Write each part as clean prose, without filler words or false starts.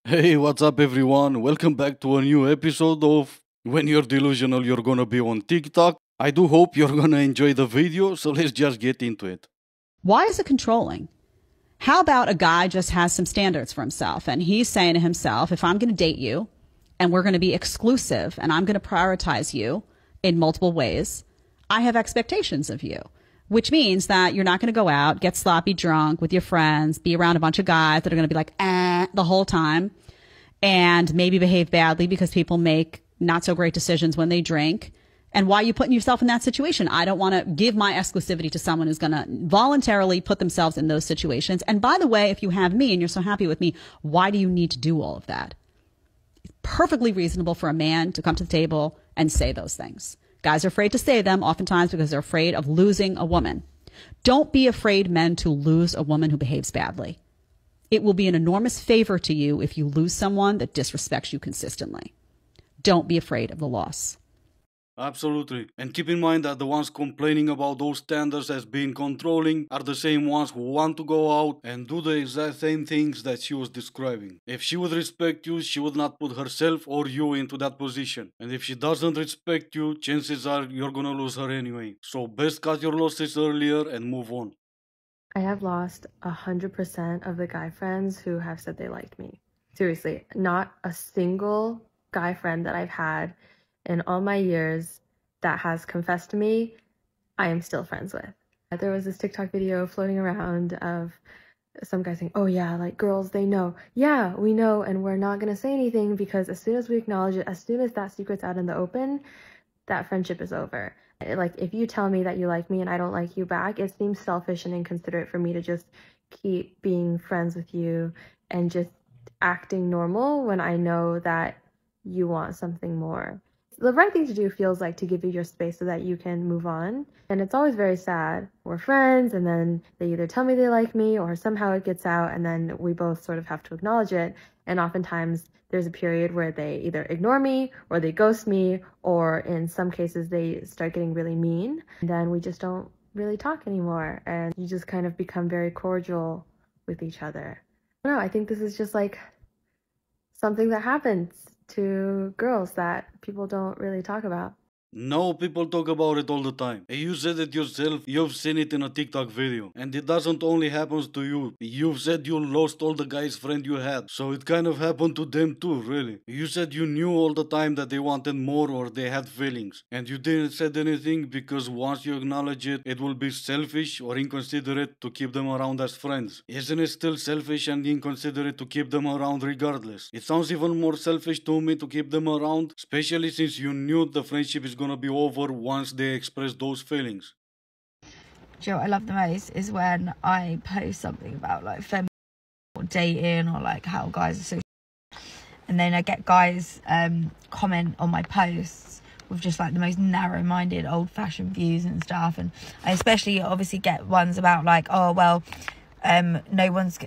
Hey, what's up, everyone? Welcome back to a new episode of When You're Delusional, You're Gonna Be on TikTok. I do hope you're gonna enjoy the video, so let's just get into it. Why is it controlling? How about a guy just has some standards for himself and he's saying to himself, if I'm going to date you and we're going to be exclusive and I'm going to prioritize you in multiple ways, I have expectations of you, which means that you're not going to go out, get sloppy drunk with your friends, be around a bunch of guys that are going to be like, the whole time and maybe behave badly because people make not so great decisions when they drink. And why are you putting yourself in that situation? I don't want to give my exclusivity to someone who's going to voluntarily put themselves in those situations. And by the way, if you have me and you're so happy with me, why do you need to do all of that? It's perfectly reasonable for a man to come to the table and say those things. Guys are afraid to say them oftentimes because they're afraid of losing a woman. Don't be afraid, men, to lose a woman who behaves badly. It will be an enormous favor to you if you lose someone that disrespects you consistently. Don't be afraid of the loss. Absolutely. And keep in mind that the ones complaining about those standards as being controlling are the same ones who want to go out and do the exact same things that she was describing. If she would respect you, she would not put herself or you into that position. And if she doesn't respect you, chances are you're gonna lose her anyway. So best cut your losses earlier and move on. I have lost 100% of the guy friends who have said they liked me. Seriously, not a single guy friend that I've had in all my years that has confessed to me, I am still friends with. There was this TikTok video floating around of some guy saying, oh yeah, like girls, they know. Yeah, we know, and we're not gonna say anything because as soon as we acknowledge it, as soon as that secret's out in the open, that friendship is over. Like, if you tell me that you like me and I don't like you back, it seems selfish and inconsiderate for me to just keep being friends with you and just acting normal when I know that you want something more. The right thing to do feels like to give you your space so that you can move on. And it's always very sad. We're friends and then they either tell me they like me or somehow it gets out and then we both sort of have to acknowledge it. And oftentimes there's a period where they either ignore me or they ghost me, or in some cases they start getting really mean. And then we just don't really talk anymore and you just kind of become very cordial with each other. I don't know, I think this is just like something that happens to girls that people don't really talk about. No, people talk about it all the time. And you said it yourself, you've seen it in a TikTok video. And it doesn't only happen to you. You've said you lost all the guys' friend you had. So it kind of happened to them too, really. You said you knew all the time that they wanted more or they had feelings. And you didn't say anything because once you acknowledge it, it will be selfish or inconsiderate to keep them around as friends. Isn't it still selfish and inconsiderate to keep them around regardless? It sounds even more selfish to me to keep them around, especially since you knew the friendship is gonna be over once they express those feelings. Do you know what I love the most is when I post something about like feminism or dating or like how guys are so, and then I get guys comment on my posts with just like the most narrow-minded old-fashioned views and stuff. And I especially obviously get ones about like, oh well, no one's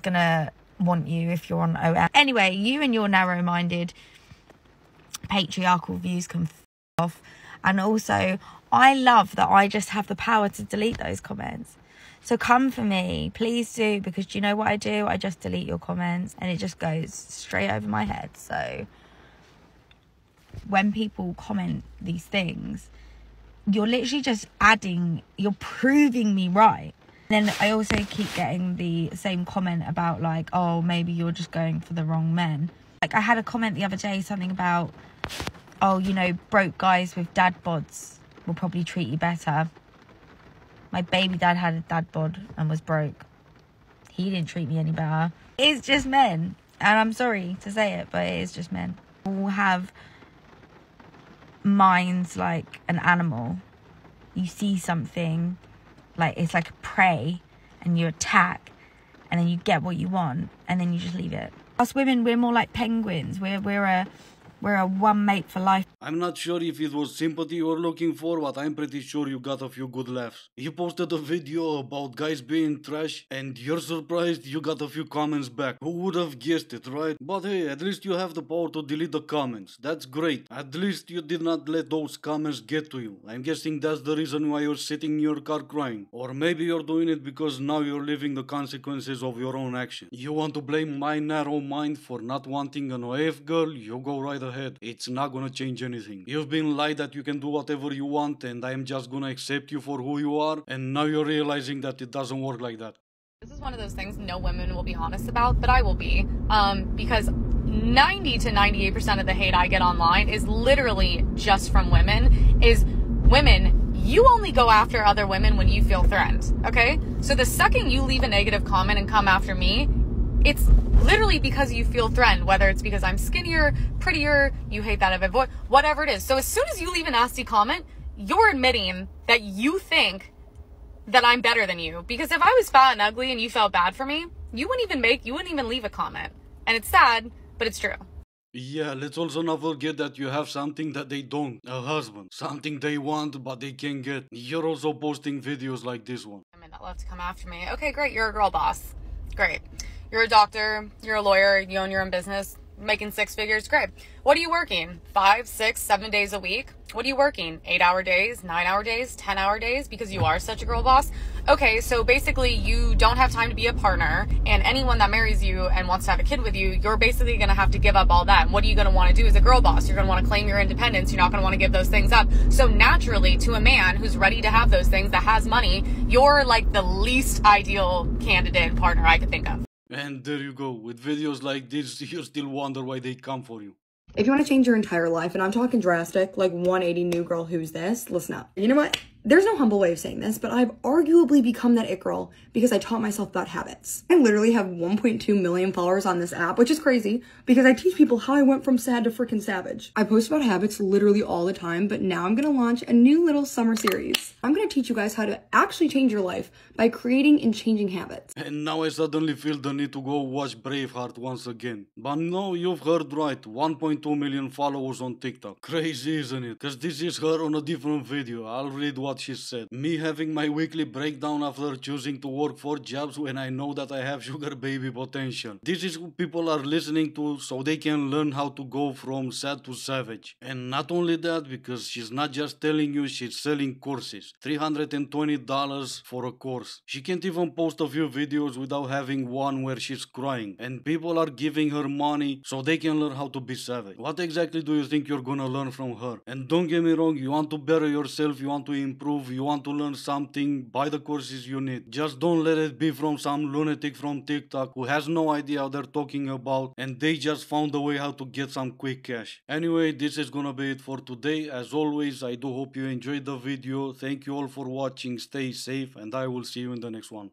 gonna want you if you're on OM. Anyway, you and your narrow-minded patriarchal views can off. And also I love that I just have the power to delete those comments. So come for me, please do, because do you know what I do? I just delete your comments and it just goes straight over my head. So when people comment these things, you're literally just you're proving me right. Then I also keep getting the same comment about like, oh, maybe you're just going for the wrong men. Like I had a comment the other day, something about, oh, you know, broke guys with dad bods will probably treat you better. My baby dad had a dad bod and was broke. He didn't treat me any better. It's just men. And I'm sorry to say it, but it is just men. All have minds like an animal. You see something, like it's like a prey, and you attack, and then you get what you want, and then you just leave it. Us women, we're more like penguins. We're a We're a one mate for life. I'm not sure if it was sympathy you were looking for, but I'm pretty sure you got a few good laughs. You posted a video about guys being trash, and you're surprised you got a few comments back. Who would have guessed it, right? But hey, at least you have the power to delete the comments. That's great. At least you did not let those comments get to you. I'm guessing that's the reason why you're sitting in your car crying. Or maybe you're doing it because now you're living the consequences of your own action. You want to blame my narrow mind for not wanting an OF girl? You go right ahead. It's not gonna change anything. You've been lied that you can do whatever you want and I'm just gonna accept you for who you are, and now you're realizing that it doesn't work like that. This is one of those things no women will be honest about, but I will be. Because 90 to 98% of the hate I get online is literally just from women. Women, you only go after other women when you feel threatened, okay? So the second you leave a negative comment and come after me, it's literally because you feel threatened, whether it's because I'm skinnier, prettier, you hate that I have a voice, whatever it is. So as soon as you leave a nasty comment, you're admitting that you think that I'm better than you. Because if I was fat and ugly and you felt bad for me, you wouldn't even leave a comment. And it's sad, but it's true. Yeah, let's also not forget that you have something that they don't. A husband. Something they want but they can't get. You're also posting videos like this one. Women that love to come after me. Okay, great, you're a girl boss. Great. You're a doctor, you're a lawyer, you own your own business, making 6 figures, great. What are you working? 5, 6, 7 days a week? What are you working? 8-hour days, 9-hour days, 10-hour days? Because you are such a girl boss? Okay, so basically you don't have time to be a partner, and anyone that marries you and wants to have a kid with you, you're basically going to have to give up all that. And what are you going to want to do as a girl boss? You're going to want to claim your independence. You're not going to want to give those things up. So naturally, to a man who's ready to have those things, that has money, you're like the least ideal candidate partner I could think of. And there you go. With videos like this, you still wonder why they come for you. If you want to change your entire life, and I'm talking drastic, like 180 new girl, who's this? Listen up. You know what? There's no humble way of saying this, but I've arguably become that it girl because I taught myself about habits. I literally have 1.2 million followers on this app, which is crazy because I teach people how I went from sad to freaking savage. I post about habits literally all the time, but now I'm going to launch a new little summer series. I'm going to teach you guys how to actually change your life by creating and changing habits. And now I suddenly feel the need to go watch Braveheart once again. But no, you've heard right, 1.2 million followers on TikTok. Crazy, isn't it? Cause this is her on a different video. I'll read what she said. Me having my weekly breakdown after choosing to work 4 jobs when I know that I have sugar baby potential. This is what people are listening to so they can learn how to go from sad to savage. And not only that, because she's not just telling you, she's selling courses. $320 for a course. She can't even post a few videos without having one where she's crying. And people are giving her money so they can learn how to be savage. What exactly do you think you're gonna learn from her? And don't get me wrong, you want to better yourself, you want to improve, you want to learn something, buy the courses you need. Just don't let it be from some lunatic from TikTok who has no idea what they're talking about and they just found a way how to get some quick cash. Anyway, this is gonna be it for today. As always, I do hope you enjoyed the video. Thank you all for watching, stay safe, and I will see you in the next one.